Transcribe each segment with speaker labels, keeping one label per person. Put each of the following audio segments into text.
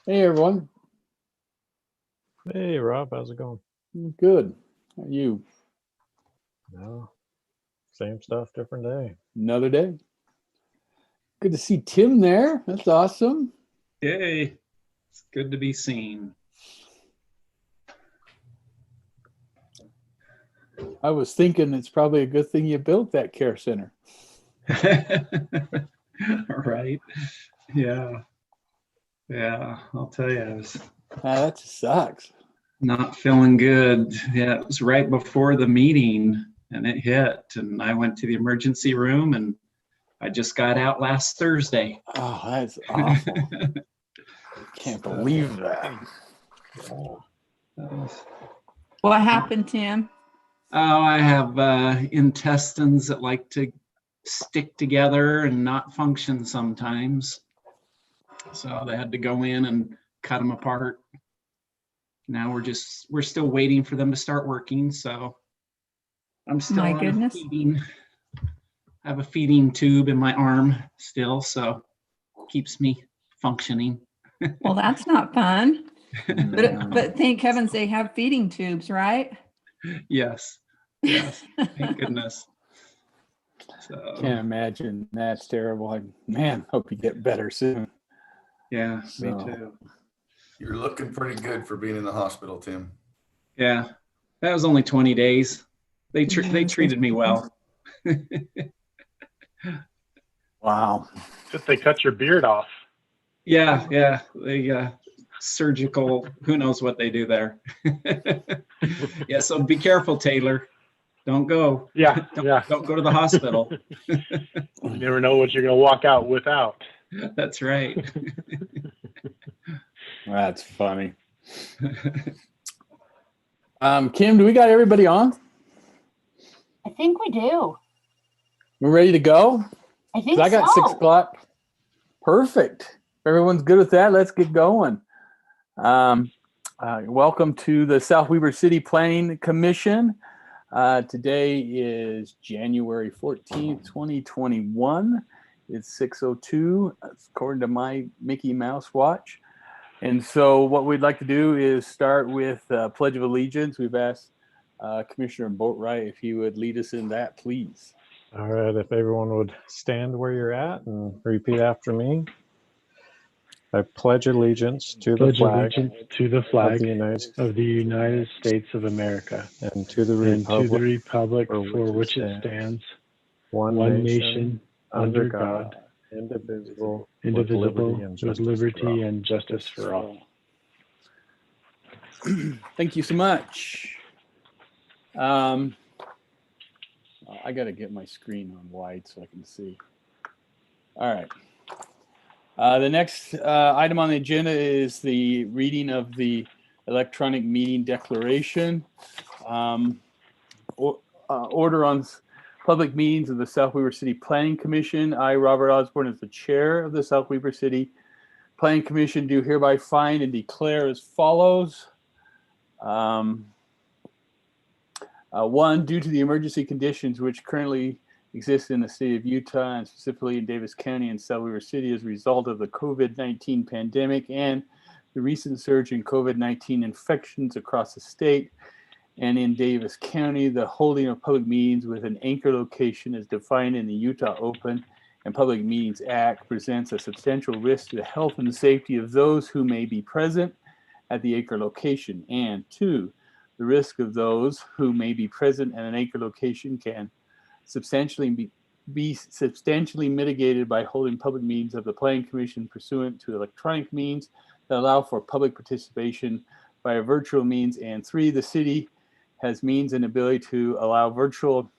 Speaker 1: Hey everyone.
Speaker 2: Hey Rob, how's it going?
Speaker 1: Good. How are you?
Speaker 2: No, same stuff, different day.
Speaker 1: Another day. Good to see Tim there. That's awesome.
Speaker 3: Yay, it's good to be seen.
Speaker 1: I was thinking it's probably a good thing you built that care center.
Speaker 3: Right? Yeah. Yeah, I'll tell you, I was
Speaker 1: That sucks.
Speaker 3: not feeling good. Yeah, it was right before the meeting and it hit, and I went to the emergency room and I just got out last Thursday.
Speaker 1: Oh, that's awful. Can't believe that.
Speaker 4: What happened, Tim?
Speaker 3: Oh, I have intestines that like to stick together and not function sometimes. So they had to go in and cut them apart. Now we're still waiting for them to start working. So I'm still
Speaker 4: My
Speaker 3: on
Speaker 4: goodness.
Speaker 3: feeding. I have a feeding tube in my arm still, so keeps me functioning.
Speaker 4: Well, that's not fun.
Speaker 1: Mm.
Speaker 4: But thank heavens they have feeding tubes, right?
Speaker 3: Yes. Yes. Thank goodness. So
Speaker 1: Can't imagine. That's terrible. Man, hope you get better soon.
Speaker 3: yeah, me
Speaker 1: So.
Speaker 3: too.
Speaker 5: You're looking pretty good for being in the hospital, Tim.
Speaker 3: Yeah. That was only 20 days. They treated me well.
Speaker 1: Wow.
Speaker 6: If they cut your beard off.
Speaker 3: Yeah, they surgical, who knows what they do there. Yeah, so be careful, Taylor. Don't go.
Speaker 6: Yeah, yeah.
Speaker 3: Don't go to the hospital.
Speaker 6: You never know what you're going to walk out without.
Speaker 3: That's right.
Speaker 1: That's funny. Kim, do we got everybody on?
Speaker 7: I think we do.
Speaker 1: We're ready to go?
Speaker 7: I think
Speaker 1: I got
Speaker 7: so.
Speaker 1: 6 o'clock. Perfect. If everyone's good with that, let's get going. Welcome to the South Weber City Planning Commission. Today is January 14th, 2021. It's 6:02, according to my Mickey Mouse watch. And so what we'd like to do is start with Pledge of Allegiance. We've asked Commissioner Boatwright if he would lead us in that, please.
Speaker 2: All right, if everyone would stand where you're at and repeat after me. I pledge allegiance to the flag of
Speaker 6: the United States of America
Speaker 2: and to the
Speaker 6: and to the
Speaker 2: republic
Speaker 6: republic for which it stands,
Speaker 2: one
Speaker 6: nation, under God,
Speaker 2: indivisible,
Speaker 6: indivisible,
Speaker 2: with liberty and justice for all.
Speaker 1: Thank you so much. I got to get my screen on wide so I can see. All right. The next item on the agenda is the reading of the electronic meeting declaration. Order on public meetings of the South Weber City Planning Commission. I, Robert Osborne, as the chair of the South Weber City Planning Commission, do hereby find and declare as follows. One, due to the emergency conditions which currently exist in the state of Utah and specifically in Davis County and South Weber City as a result of the COVID-19 pandemic and the recent surge in COVID-19 infections across the state and in Davis County, the holding of public meetings with an anchor location as defined in the Utah Open and Public Meetings Act presents a substantial risk to the health and safety of those who may be present at the anchor location. And two, the risk of those who may be present at an anchor location can substantially be substantially mitigated by holding public meetings of the Planning Commission pursuant to electronic means that allow for public participation by a virtual means. And three, the city has means and ability to allow virtual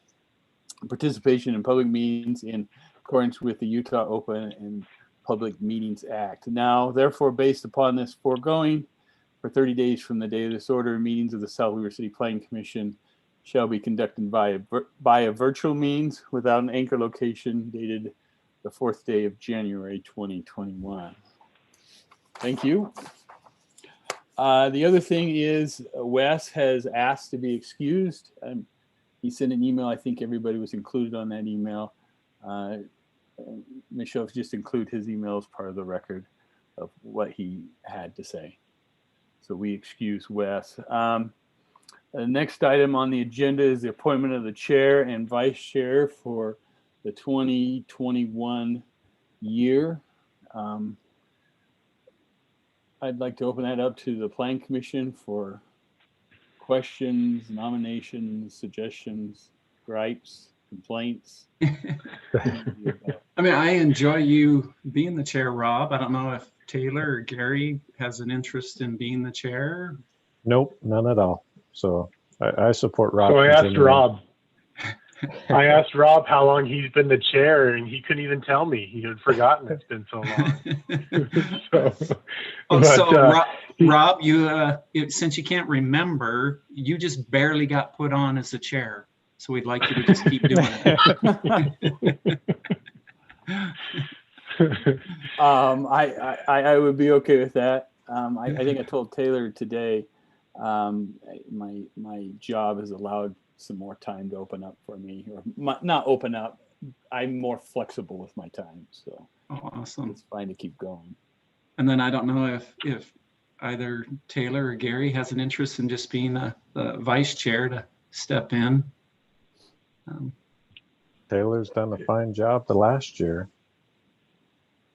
Speaker 1: participation in public meetings in accordance with the Utah Open and Public Meetings Act. Now, therefore, based upon this foregoing, for 30 days from the day of this order, meetings of the South Weber City Planning Commission shall be conducted by a virtual means without an anchor location dated the 4th day of January 2021. Thank you. The other thing is Wes has asked to be excused. He sent an email. I think everybody was included on that email. Michelle, just include his email as part of the record what he had to say. So we excuse Wes. The next item on the agenda is the appointment of the chair and vice chair for the 2021 year. I'd like to open that up to the Plan Commission for questions, nominations, suggestions, gripes, complaints.
Speaker 3: I mean, I enjoy you being the chair, Rob. I don't know if Taylor or Gary has an interest in being the chair.
Speaker 2: Nope, none at all. So I support Rob.
Speaker 6: So I asked
Speaker 2: continuing.
Speaker 6: Rob. I asked Rob how long he's been the chair, and he couldn't even tell me. He had forgotten it's been so long.
Speaker 3: Rob, since you can't remember, you just barely got put on as the chair. So we'd like you to just keep doing it.
Speaker 1: I would be okay with that. I think I told Taylor today, my job has allowed some more time to open up for me, or not open up. I'm more flexible with my time, so
Speaker 3: awesome.
Speaker 1: It's fine to keep going.
Speaker 3: And then I don't know if either Taylor or Gary has an interest in just being the vice chair to step in.
Speaker 2: Taylor's done a fine job the last year.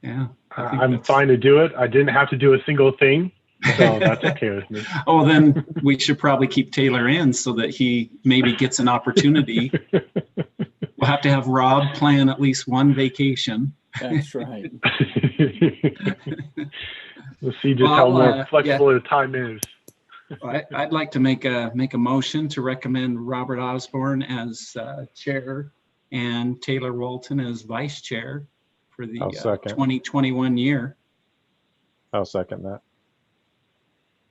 Speaker 3: Yeah,
Speaker 6: I'm fine to do it. I didn't have to do a single thing, so that's okay with me.
Speaker 3: Oh, then we should probably keep Taylor in so that he maybe gets an opportunity. We'll have to have Rob plan at least one vacation.
Speaker 1: That's right.
Speaker 6: We'll see just how more flexible his time is.
Speaker 3: I'd like to make a motion to recommend Robert Osborne as chair and Taylor Walton as vice chair for the 2021 year.
Speaker 2: I'll second that.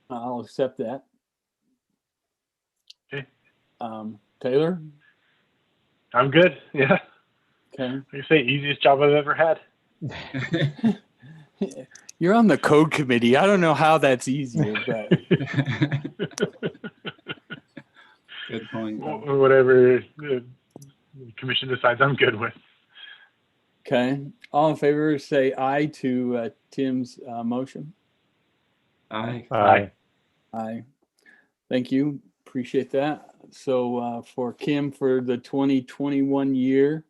Speaker 1: I'll accept that.
Speaker 6: Okay.
Speaker 1: Taylor?
Speaker 6: I'm good. Yeah.
Speaker 1: Okay.
Speaker 6: Like I say, easiest job I've ever had.
Speaker 1: You're on the code committee. I don't know how that's easier, but
Speaker 3: good point.
Speaker 6: Whatever the commission decides, I'm good with.
Speaker 1: Okay. All in favor, say aye to Tim's motion.
Speaker 3: Aye.
Speaker 2: Aye.
Speaker 1: Aye. Thank you. Appreciate that. So for Kim, for the 2021 year,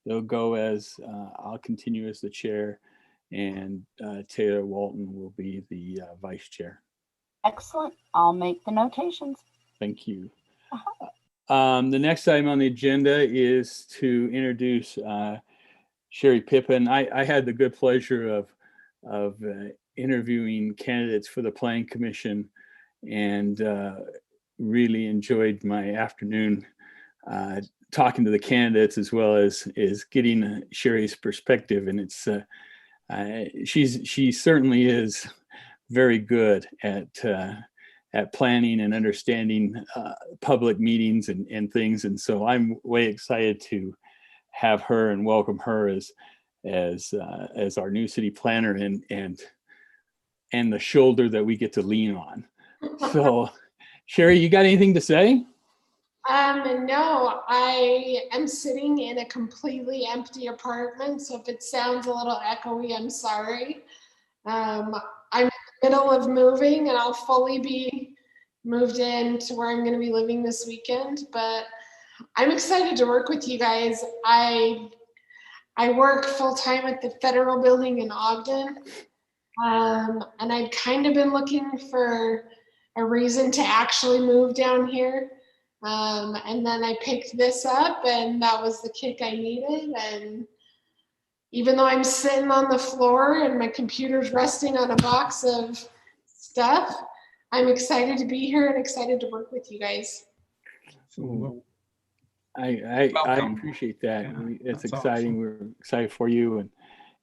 Speaker 1: they'll go as, I'll continue as the chair, and Taylor Walton will be the vice chair.
Speaker 7: Excellent. I'll make the notations.
Speaker 1: Thank you. The next item on the agenda is to introduce Sherry Pippin. I had the good pleasure of interviewing candidates for the Planning Commission, and really enjoyed my afternoon talking to the candidates, as well as getting Sherry's perspective. And it's she certainly is very good at planning and understanding public meetings and things. And so I'm way excited to have her and welcome her as our new city planner and the shoulder that we get to lean on. So Sherry, you got anything to say?
Speaker 8: No, I am sitting in a completely empty apartment, so if it sounds a little echoey, I'm sorry. I'm in the middle of moving, and I'll fully be moved in to where I'm going to be living this weekend, but I'm excited to work with you guys. I work full-time at the federal building in Ogden, and I'd kind of been looking for a reason to actually move down here. And then I picked this up, and that was the kick I needed. And even though I'm sitting on the floor and my computer's resting on a box of stuff, I'm excited to be here and excited to work with you guys.
Speaker 1: I appreciate that.
Speaker 3: Yeah,
Speaker 1: it's
Speaker 3: that's
Speaker 1: exciting.
Speaker 3: awesome.
Speaker 1: We're excited for you.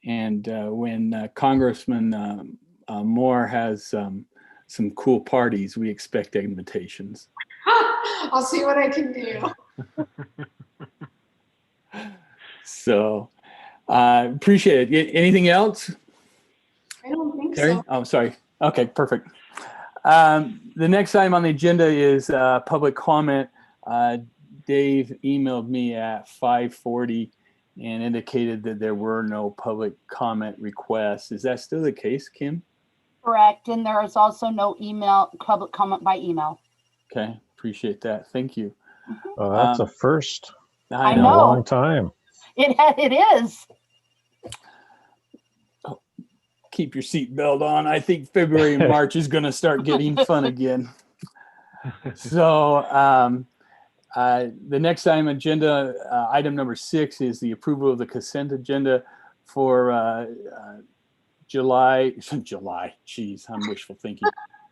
Speaker 1: And when Congressman Moore has some cool parties, we expect invitations.
Speaker 8: I'll see what I can do.
Speaker 1: So appreciate it. Anything else?
Speaker 8: I don't think
Speaker 1: Terry?
Speaker 8: so.
Speaker 1: Oh, sorry. Okay, perfect. The next item on the agenda is public comment. Dave emailed me at 5:40 and indicated that there were no public comment requests. Is that still the case, Kim?
Speaker 7: Correct. And there is also no public comment by email.
Speaker 1: Okay, appreciate that. Thank you.
Speaker 2: Oh, that's a
Speaker 1: Um,
Speaker 2: first
Speaker 7: I
Speaker 2: in a
Speaker 7: know.
Speaker 2: long time.
Speaker 7: It is.
Speaker 1: Keep your seatbelt on. I think February and March is going to start getting fun again. So the next item agenda, item number 6, is the approval of the consent agenda for July, geez, I'm wishful thinking.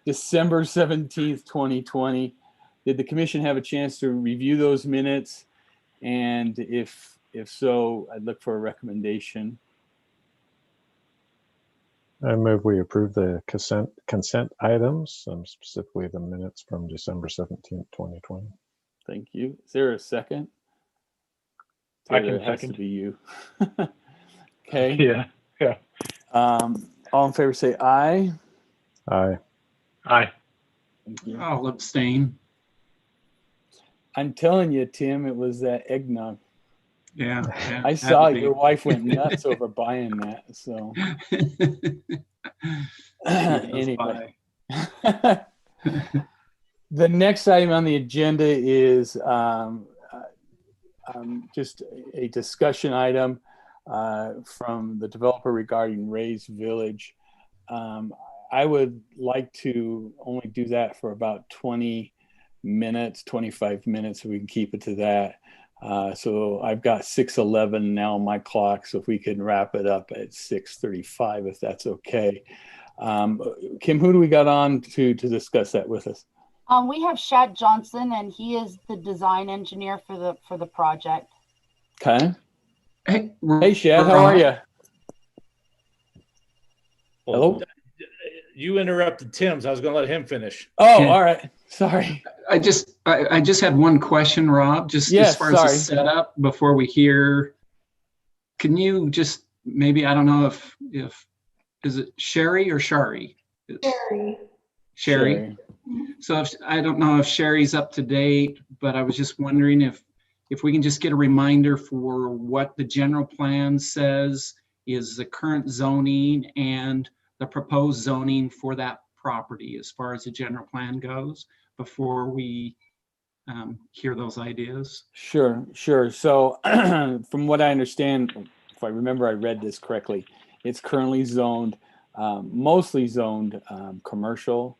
Speaker 1: December 17th, 2020. Did the commission have a chance to review those minutes? And if so, I'd look for a recommendation.
Speaker 2: I move we approve the consent items, specifically the minutes from December 17th, 2020.
Speaker 1: Thank you. Is there a second?
Speaker 6: I can
Speaker 1: It has
Speaker 6: second.
Speaker 1: to be you. Okay.
Speaker 6: Yeah.
Speaker 1: All in favor say aye.
Speaker 2: Aye.
Speaker 6: Aye.
Speaker 1: Thank you.
Speaker 3: I'll abstain.
Speaker 1: I'm telling you, Tim, it was that eggnog.
Speaker 3: Yeah.
Speaker 1: I saw your wife went nuts over buying that. So anyway, the next item on the agenda is just a discussion item from the developer regarding Ray's Village. I would like to only do that for about 20 minutes, 25 minutes, so we can keep it to that. So I've got 6:11 now on my clock, so if we can wrap it up at 6:35, if that's okay. Kim, who do we got on to discuss that with us?
Speaker 7: We have Shad Johnson, and he is the design engineer for the project.
Speaker 1: Okay.
Speaker 3: Hey,
Speaker 1: Shad, how are you? Hello?
Speaker 9: You interrupted Tim's. I was going to let him finish.
Speaker 1: Oh, all right. Sorry.
Speaker 3: I just had one question, Rob, just
Speaker 1: Yes,
Speaker 3: as far as the setup before we hear. Can you just maybe, I don't know if is it Sherry or Shari? Sherry. So I don't know if Sherry's up to date, but I was just wondering if we can just get a reminder for what the general plan says is the current zoning and the proposed zoning for that property as far as the general plan goes before we hear those ideas.
Speaker 1: Sure. So from what I understand, if I remember I read this correctly, it's currently zoned, mostly zoned commercial,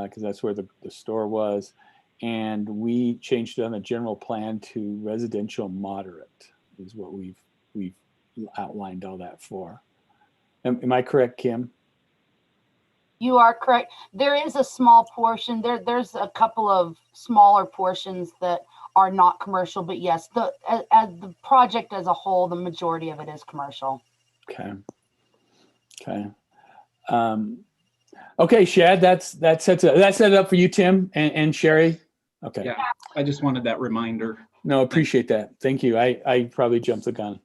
Speaker 1: because that's where the store was. And we changed it on the general plan to residential moderate is what we've outlined all that for. Am I correct, Kim?
Speaker 7: You are correct. There is a small portion. There's a couple of smaller portions that are not commercial, but yes, as the project as a whole, the majority of it is commercial.
Speaker 1: Okay. Okay, Shad, that's set it up for you, Tim and Sherry. Okay.
Speaker 3: Yeah, I just wanted that reminder.
Speaker 1: No, appreciate that. Thank you. I probably jumped the gun.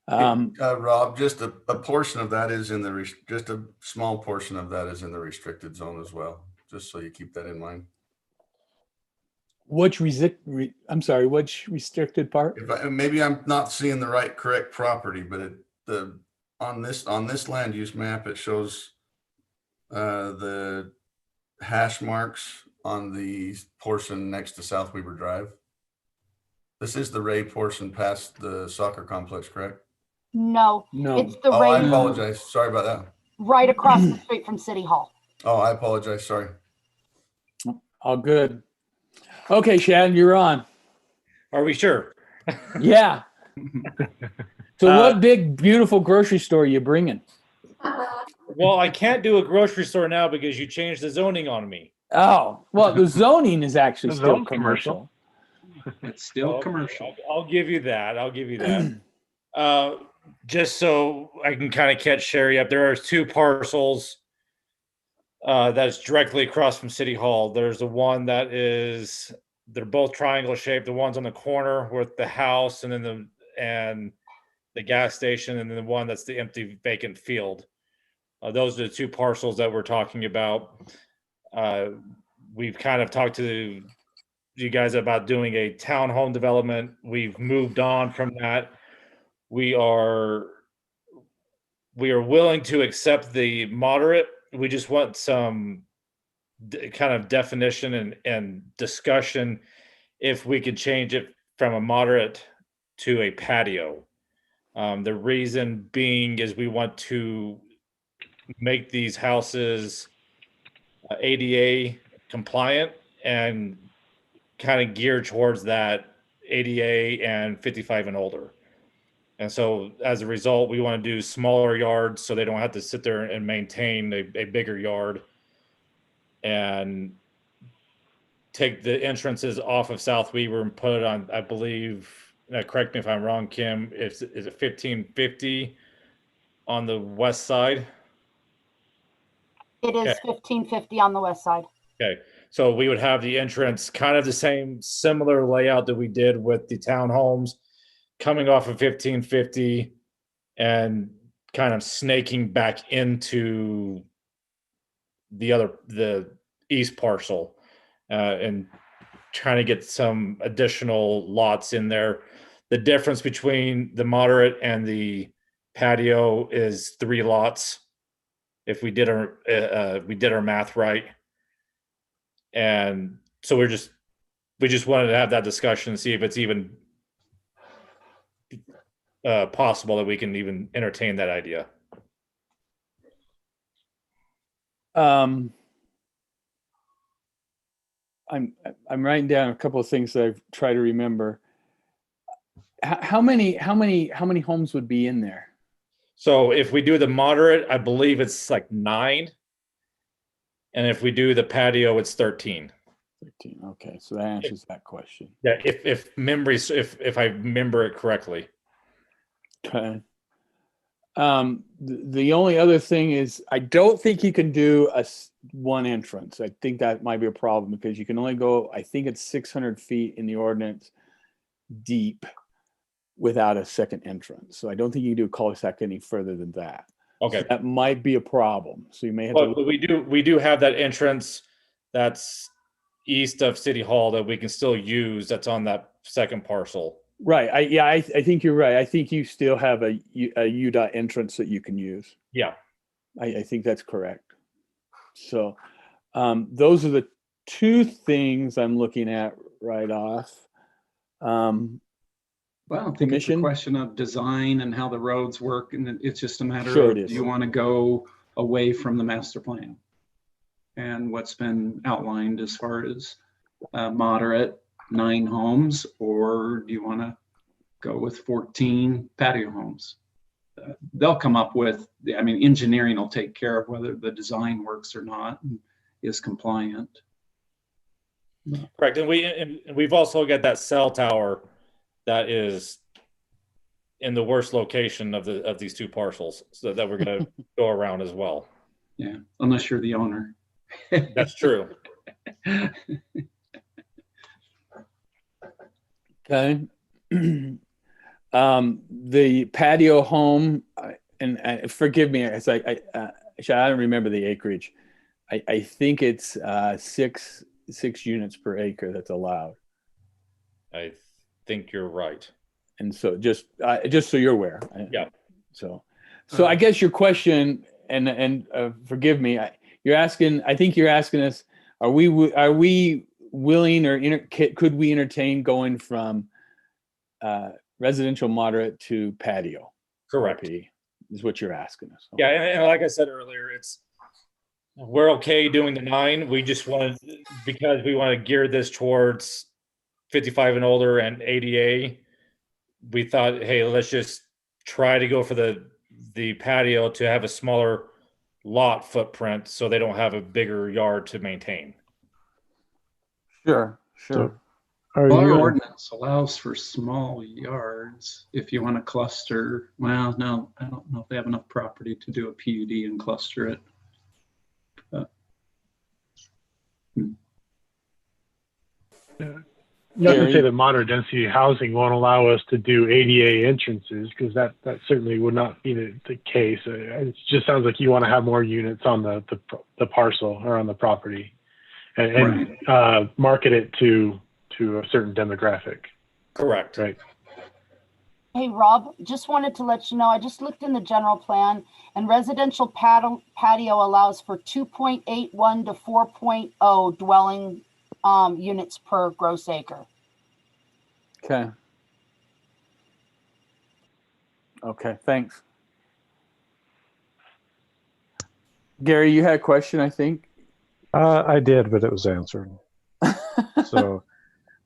Speaker 5: Rob, just a portion of that is in the just a small portion of that is in the restricted zone as well. Just so you keep that in mind.
Speaker 1: Which restricted part?
Speaker 5: Maybe I'm not seeing the correct property, but on this land use map it shows the hash marks on the portion next to South Weaver Drive. This is the Ray portion past the soccer complex, correct?
Speaker 7: No, it's the
Speaker 5: I
Speaker 7: Ray
Speaker 5: apologize. Sorry about that.
Speaker 7: right across the street from City Hall.
Speaker 5: Oh, I apologize. Sorry.
Speaker 1: All good. Okay, Shad, you're on.
Speaker 9: Are we sure?
Speaker 1: Yeah. So what big, beautiful grocery store are you bringing?
Speaker 9: Well, I can't do a grocery store now because you changed the zoning on me.
Speaker 1: Oh, well, the zoning is actually still commercial.
Speaker 3: It's still commercial.
Speaker 9: I'll give you that. Just so I can kind of catch Sherry up, there are 2 parcels that's directly across from City Hall. There's the one they're both triangle shaped. The one's on the corner with the house and then the gas station, and then the one that's the empty vacant field. Those are the 2 parcels that we're talking about. We've kind of talked to you guys about doing a townhome development. We've moved on from that. we are willing to accept the moderate. We just want some kind of definition and discussion if we could change it from a moderate to a patio. The reason being is we want to make these houses ADA compliant and kind of geared towards that ADA and 55 and older. And so as a result, we want to do smaller yards so they don't have to sit there and maintain a bigger yard, and take the entrances off of South Weaver and put it on, I believe, correct me if I'm wrong, Kim, is it 1550 on the west side?
Speaker 7: It is
Speaker 9: Okay.
Speaker 7: 1550 on the west side.
Speaker 9: Okay, so we would have the entrance kind of the same similar layout that we did with the townhomes, coming off of 1550 and kind of snaking back into the east parcel, and trying to get some additional lots in there. The difference between the moderate and the patio is 3 lots if we did our math right. And so we just wanted to have that discussion and see if it's even possible that we can even entertain that idea.
Speaker 1: I'm writing down a couple of things that I've tried to remember. How many homes would be in there?
Speaker 9: So if we do the moderate, I believe it's like 9. And if we do the patio, it's 13.
Speaker 1: 13. Okay, so that answers that question.
Speaker 9: Yeah, if I remember it correctly.
Speaker 1: Okay. The only other thing is I don't think you can do one entrance. I think that might be a problem because you can only go, I think it's 600 feet in the ordinance deep without a second entrance. So I don't think you can do a cul-de-sac any further than that.
Speaker 9: Okay.
Speaker 1: So that might be a problem. So you may have
Speaker 9: But
Speaker 1: to.
Speaker 9: we do have that entrance that's east of City Hall that we can still use. That's on that second parcel.
Speaker 1: Right. I think you're right. I think you still have a UDOT entrance that you can use.
Speaker 9: Yeah.
Speaker 1: I think that's correct. So those are the 2 things I'm looking at right off.
Speaker 3: Well, I think it's a
Speaker 1: Commission?
Speaker 3: question of design and how the roads work, and it's just a matter
Speaker 1: Sure
Speaker 3: of,
Speaker 1: it is.
Speaker 3: do you want to go away from the master plan and what's been outlined as far as moderate 9 homes, or do you want to go with 14 patio homes? They'll come up with, I mean, engineering will take care of whether the design works or not and is compliant.
Speaker 9: Correct. And we've also got that cell tower that is in the worst location of these 2 parcels, so that we're going to go around as well.
Speaker 3: Yeah, unless you're the owner.
Speaker 9: That's true.
Speaker 1: Okay. The patio home, and forgive me, as I don't remember the acreage. I think it's 6 units per acre that's allowed.
Speaker 9: I think you're right.
Speaker 1: And so just so you're aware.
Speaker 9: Yeah.
Speaker 1: So I guess your question, and forgive me, you're asking. I think you're asking us: Are we willing, or could we entertain going from residential moderate to patio?
Speaker 9: Correct.
Speaker 1: RP, is what you're asking us.
Speaker 9: Yeah, and like I said earlier, we're okay doing the 9. We just wanted, because we want to gear this towards 55 and older and ADA. We thought, hey, let's just try to go for the patio to have a smaller lot footprint, so they don't have a bigger yard to maintain.
Speaker 1: Sure.
Speaker 2: So,
Speaker 3: Our ordinance allows for small yards if you want to cluster. Well, no, I don't know if they have enough property to do a PUD and cluster it. But,
Speaker 6: Not to say that moderate density housing won't allow us to do ADA entrances, because that certainly would not be the case. It just sounds like you want to have more units on the parcel or on the property, and market it to a certain demographic.
Speaker 9: Correct.
Speaker 6: Right.
Speaker 7: Hey, Rob, just wanted to let you know, I just looked in the general plan and residential patio allows for 2.81 to 4.0 dwelling units per gross acre.
Speaker 1: Okay. Okay, thanks. Gary, you had a question, I think.
Speaker 2: I did, but it was answered. So,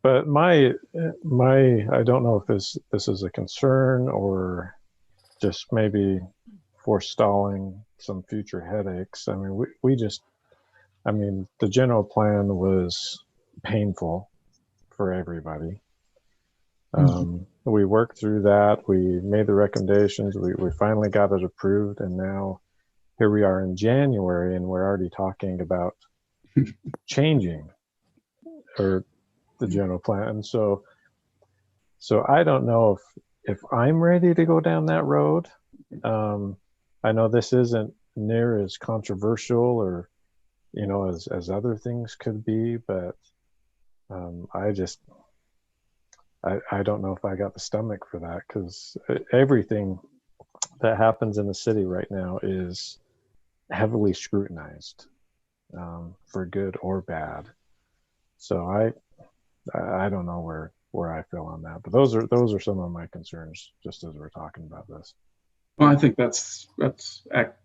Speaker 2: but my, I don't know if this is a concern or just maybe forestalling some future headaches. I mean, the general plan was painful for everybody. We worked through that. We made the recommendations. We finally got it approved, and now here we are in January, and we're already talking about changing or the general plan. So I don't know if I'm ready to go down that road. I know this isn't near as controversial or as other things could be, but I don't know if I got the stomach for that, because everything that happens in the city right now is heavily scrutinized, for good or bad. So I don't know where I feel on that, but those are some of my concerns just as we're talking about this.
Speaker 3: Well, I think that's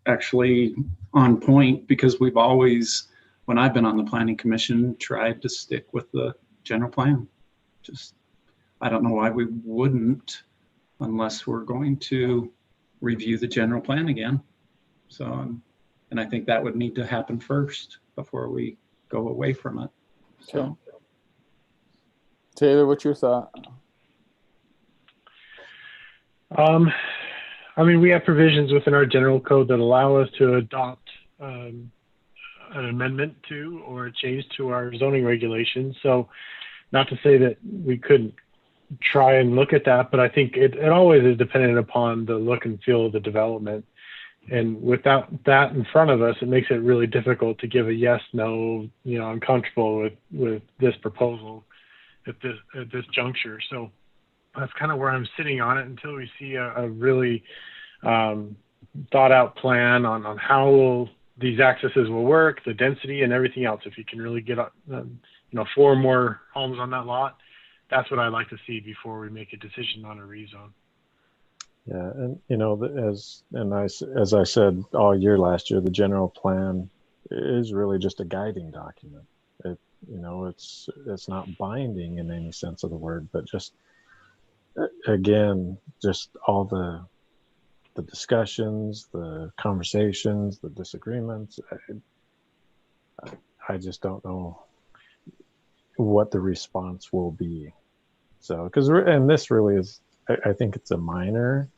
Speaker 3: actually on point, because we've always, when I've been on the planning commission, tried to stick with the general plan. Just, I don't know why we wouldn't, unless we're going to review the general plan again. So, and I think that would need to happen first before we go away from it. So.
Speaker 1: Okay. Taylor, what's your thought?
Speaker 6: I mean, we have provisions within our general code that allow us to adopt an amendment to or a change to our zoning regulations. So not to say that we couldn't try and look at that, but I think it always is dependent upon the look and feel of the development. And without that in front of us, it makes it really difficult to give a yes, no, I'm comfortable with this proposal at this juncture. So that's kind of where I'm sitting on it until we see a really thought out plan on how these accesses will work, the density and everything else. If you can really get 4 more homes on that lot, that's what I'd like to see before we make a decision on a rezone.
Speaker 2: Yeah, and as I said all year last year, the general plan is really just a guiding document. It's not binding in any sense of the word, but just again, just all the discussions, the conversations, the disagreements. I just don't know what the response will be. So, and this really is, I think it's a minor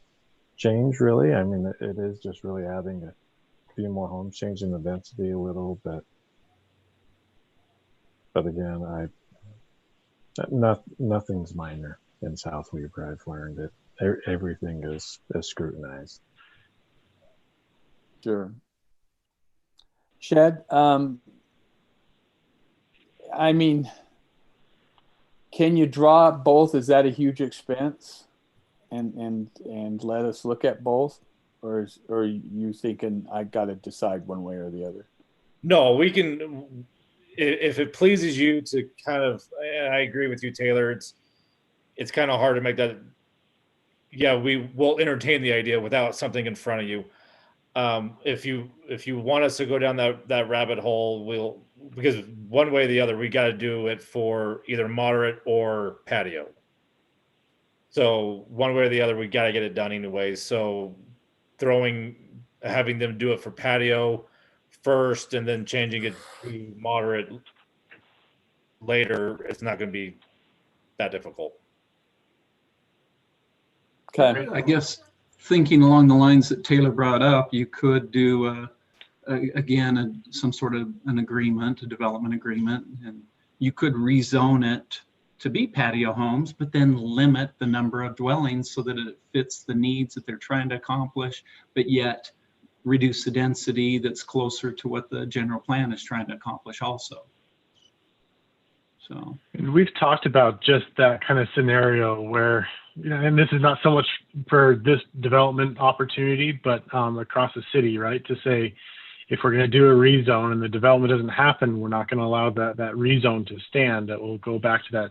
Speaker 2: change, really. I mean, it is just really adding a few more homes, changing the density a little, but again, nothing's minor in South Weaver. I've learned it. Everything is scrutinized.
Speaker 1: Sure. Shad, I mean, can you draw up both? Is that a huge expense? And let us look at both, or are you thinking I got to decide one way or the other?
Speaker 9: No, we can. If it pleases you to kind of, I agree with you, Taylor. It's kind of hard to make that. Yeah, we will entertain the idea without something in front of you. If you want us to go down that rabbit hole, because one way or the other, we got to do it for either moderate or patio. So one way or the other, we got to get it done anyways. So having them do it for patio first and then changing it to moderate later, it's not going to be that difficult.
Speaker 1: Okay.
Speaker 3: I guess thinking along the lines that Taylor brought up, you could do some sort of an agreement, a development agreement, and you could rezone it to be patio homes, but then limit the number of dwellings so that it fits the needs that they're trying to accomplish, but yet reduce the density that's closer to what the general plan is trying to accomplish also. So,
Speaker 6: And we've talked about just that kind of scenario where, you know, and this is not so much for this development opportunity, but across the city, right? To say, if we're going to do a rezone and the development doesn't happen, we're not going to allow that rezone to stand. That will go back to that.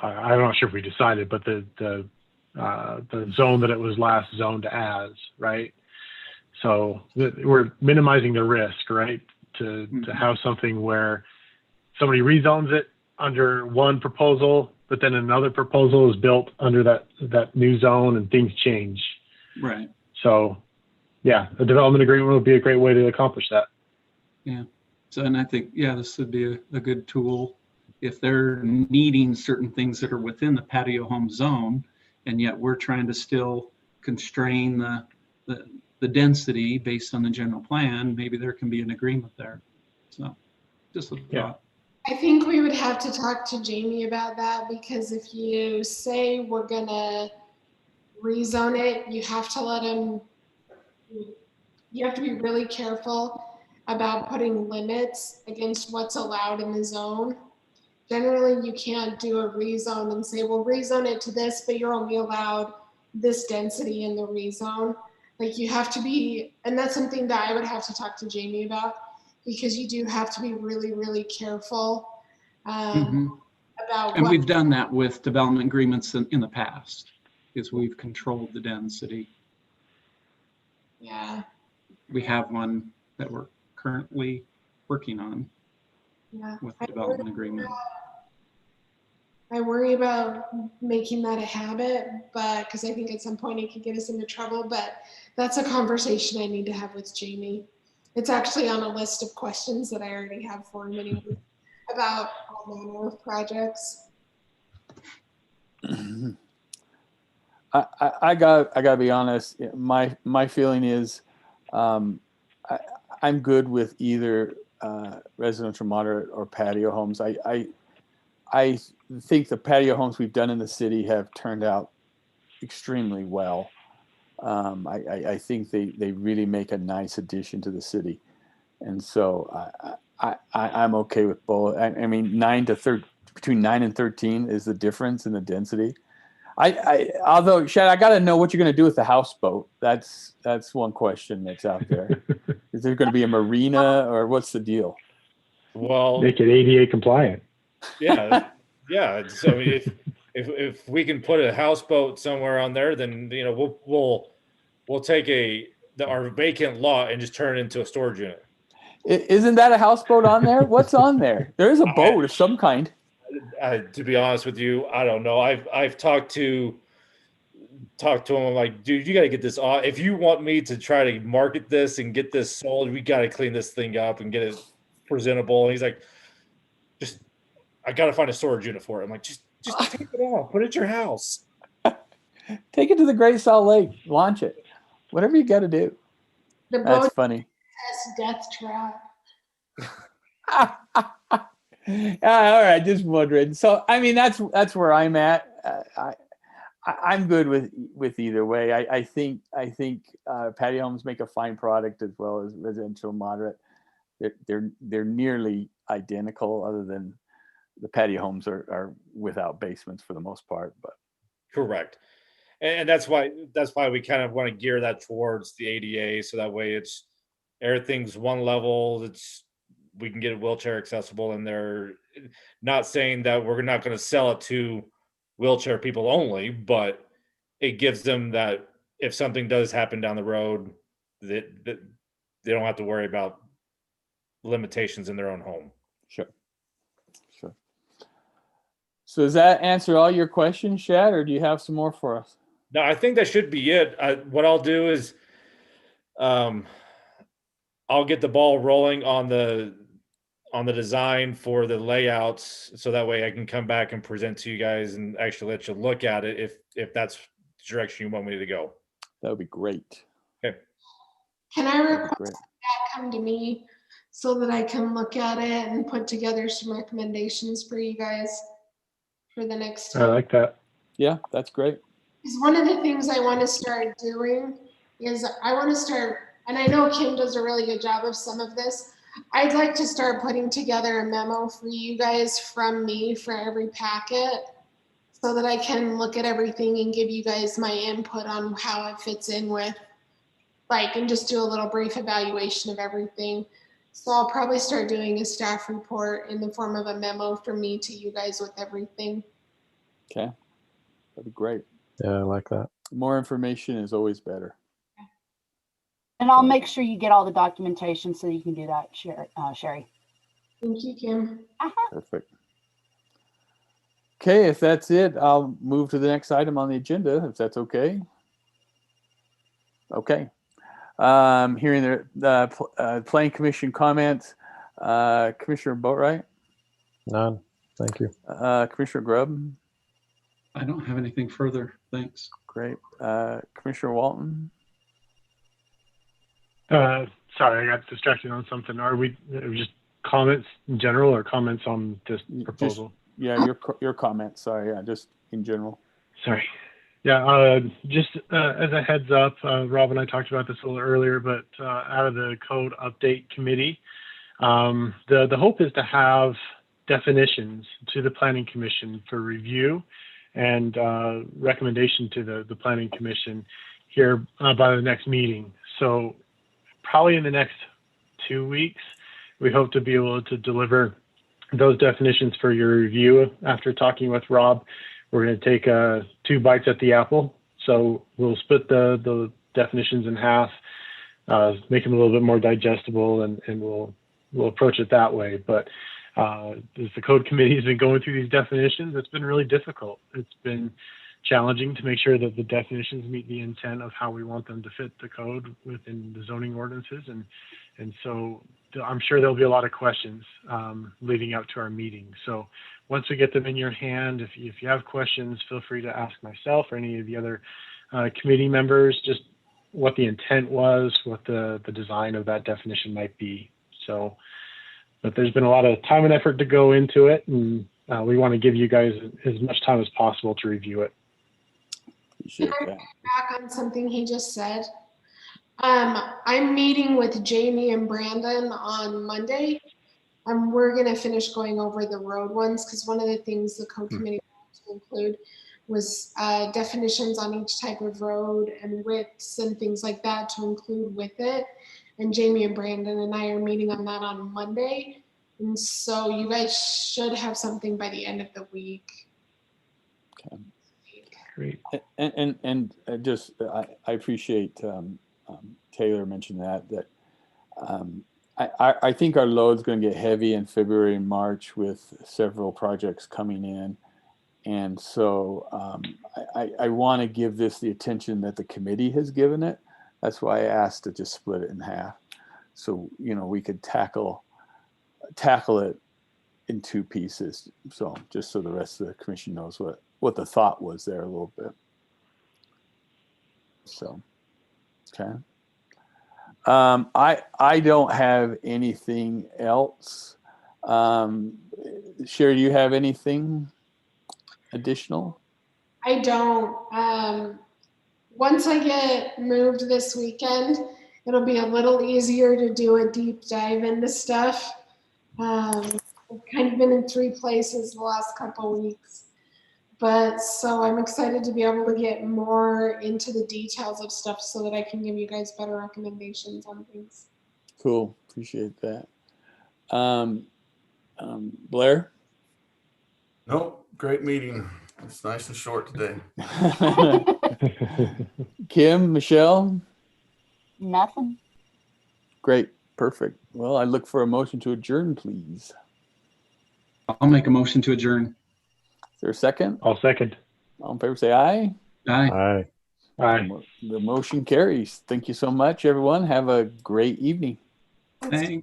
Speaker 6: I'm not sure if we decided, but the zone that it was last zoned as, right? So we're minimizing the risk, right? To have something where somebody rezones it under one proposal, but then another proposal is built under that new zone and things change.
Speaker 3: right.
Speaker 6: So yeah, a development agreement would be a great way to accomplish that.
Speaker 3: Yeah. So, and I think, yeah, this would be a good tool if they're needing certain things that are within the patio home zone, and yet we're trying to still constrain the density based on the general plan. Maybe there can be an agreement there. So, just a thought.
Speaker 8: I think we would have to talk to Jamie about that, because if you say we're gonna rezone it, you have to let him, you have to be really careful about putting limits against what's allowed in the zone. Generally, you can't do a rezone and say, well, rezone it to this, but you're only allowed this density in the rezone. Like, you have to be, and that's something that I would have to talk to Jamie about, because you do have to be really, really careful about
Speaker 3: And
Speaker 8: what.
Speaker 3: we've done that with development agreements in the past, is we've controlled the density.
Speaker 8: Yeah.
Speaker 3: We have one that we're currently working on with the development agreement.
Speaker 8: I worry about making that a habit, but because I think at some point it could get us into trouble, but that's a conversation I need to have with Jamie. It's actually on a list of questions that I already have for him anyway, about all manner of projects.
Speaker 1: I gotta be honest. My feeling is, I'm good with either residential moderate or patio homes. I think the patio homes we've done in the city have turned out extremely well. I think they really make a nice addition to the city, and so I'm okay with both. I mean, between 9 and 13 is the difference in the density. Although, Shad, I got to know what you're going to do with the houseboat. That's one question that's out there. Is there going to be a marina, or what's the deal?
Speaker 9: Well,
Speaker 6: Make it ADA compliant.
Speaker 9: yeah. So if we can put a houseboat somewhere on there, then we'll take our vacant lot and just turn it into a storage unit.
Speaker 1: Isn't that a houseboat on there? What's on there? There is a boat of some kind.
Speaker 9: To be honest with you, I don't know. I've talked to him, like, dude, you got to get this off. If you want me to try to market this and get this sold, we got to clean this thing up and get it presentable. And he's like, I got to find a storage unit for it. I'm like, just take it off, put it at your house.
Speaker 1: Take it to the Great Salt Lake, launch it, whatever you got to do.
Speaker 8: The
Speaker 1: That's
Speaker 8: boat
Speaker 1: funny.
Speaker 8: has death trap.
Speaker 1: All right, just wondering. So, I mean, that's where I'm at. I'm good with either way. I think patio homes make a fine product, as well as residential moderate. They're nearly identical, other than the patio homes are without basements for the most part. But
Speaker 9: correct, and that's why we kind of want to gear that towards the ADA, so that way everything's one level. We can get it wheelchair accessible, and they're not saying that we're not going to sell it to wheelchair people only, but it gives them that if something does happen down the road, that they don't have to worry about limitations in their own home.
Speaker 1: Sure. So does that answer all your questions, Shad, or do you have some more for us?
Speaker 9: No, I think that should be it. What I'll do is, I'll get the ball rolling on the design for the layouts, so that way I can come back and present to you guys and actually let you look at it if that's the direction you want me to go.
Speaker 1: That would be great.
Speaker 9: Okay.
Speaker 8: Can I request that come to me so that I can look at it and put together some recommendations for you guys for the next time?
Speaker 6: I like that.
Speaker 1: Yeah, that's great.
Speaker 8: Because one of the things I want to start doing is I want to start, and I know Kim does a really good job of some of this, I'd like to start putting together a memo for you guys from me for every packet so that I can look at everything and give you guys my input on how it fits in with, like, and just do a little brief evaluation of everything. So I'll probably start doing a staff report in the form of a memo from me to you guys with everything.
Speaker 1: Okay, that'd be great.
Speaker 2: Yeah, I like that.
Speaker 1: More information is always better.
Speaker 7: And I'll make sure you get all the documentation so you can do that, Sherry.
Speaker 8: Thank you, Kim.
Speaker 1: Perfect. Okay, if that's it, I'll move to the next item on the agenda, if that's okay. Okay. Hearing the Planning Commission comments. Commissioner Boatwright?
Speaker 2: None. Thank you.
Speaker 1: Commissioner Grubb?
Speaker 3: I don't have anything further. Thanks.
Speaker 1: Great. Commissioner Walton?
Speaker 6: Sorry, I got distracted on something. Are we just comments in general or comments on this proposal?
Speaker 1: Yeah, your comments. Sorry, yeah, just in general.
Speaker 6: Sorry. Yeah, just as a heads up, Rob and I talked about this a little earlier, but out of the code update committee, the hope is to have definitions to the Planning Commission for review and recommendation to the Planning Commission here by the next meeting. So probably in the next 2 weeks, we hope to be able to deliver those definitions for your review. After talking with Rob, we're going to take 2 bites at the apple. So we'll split the definitions in half, make them a little bit more digestible, and we'll approach it that way. But as the code committee has been going through these definitions, it's been really difficult. It's been challenging to make sure that the definitions meet the intent of how we want them to fit the code within the zoning ordinances. And so I'm sure there'll be a lot of questions leading up to our meeting. So once we get them in your hand, if you have questions, feel free to ask myself or any of the other committee members just what the intent was, what the design of that definition might be. So, but there's been a lot of time and effort to go into it, and we want to give you guys as much time as possible to review it.
Speaker 1: Appreciate that.
Speaker 8: Back on something he just said. I'm meeting with Jamie and Brandon on Monday. We're going to finish going over the road ones because one of the things the code committee wanted to include was definitions on each type of road and widths and things like that to include with it. And Jamie and Brandon and I are meeting on that on Monday. And so you guys should have something by the end of the week.
Speaker 1: Okay.
Speaker 6: Great.
Speaker 1: And just I appreciate Taylor mentioned that I think our load's going to get heavy in February and March with several projects coming in. And so I want to give this the attention that the committee has given it. That's why I asked to just split it in half. So, we could tackle it in 2 pieces. So just so the rest of the commission knows what the thought was there a little bit. So, okay. I don't have anything else. Sherry, do you have anything additional?
Speaker 8: I don't. Once I get moved this weekend, it'll be a little easier to do a deep dive into stuff. I've kind of been in 3 places the last couple weeks. But so I'm excited to be able to get more into the details of stuff so that I can give you guys better recommendations on things.
Speaker 1: Cool. Appreciate that. Blair?
Speaker 5: Nope, great meeting. It's nice and short today.
Speaker 1: Kim, Michelle?
Speaker 7: Nothing.
Speaker 1: Great. Perfect. Well, I look for a motion to adjourn, please.
Speaker 3: I'll make a motion to adjourn.
Speaker 1: Is there a second?
Speaker 6: I'll second.
Speaker 1: All in favor, say aye.
Speaker 3: Aye.
Speaker 2: Aye.
Speaker 6: Aye.
Speaker 1: The motion carries. Thank you so much, everyone. Have a great evening.
Speaker 3: Thanks.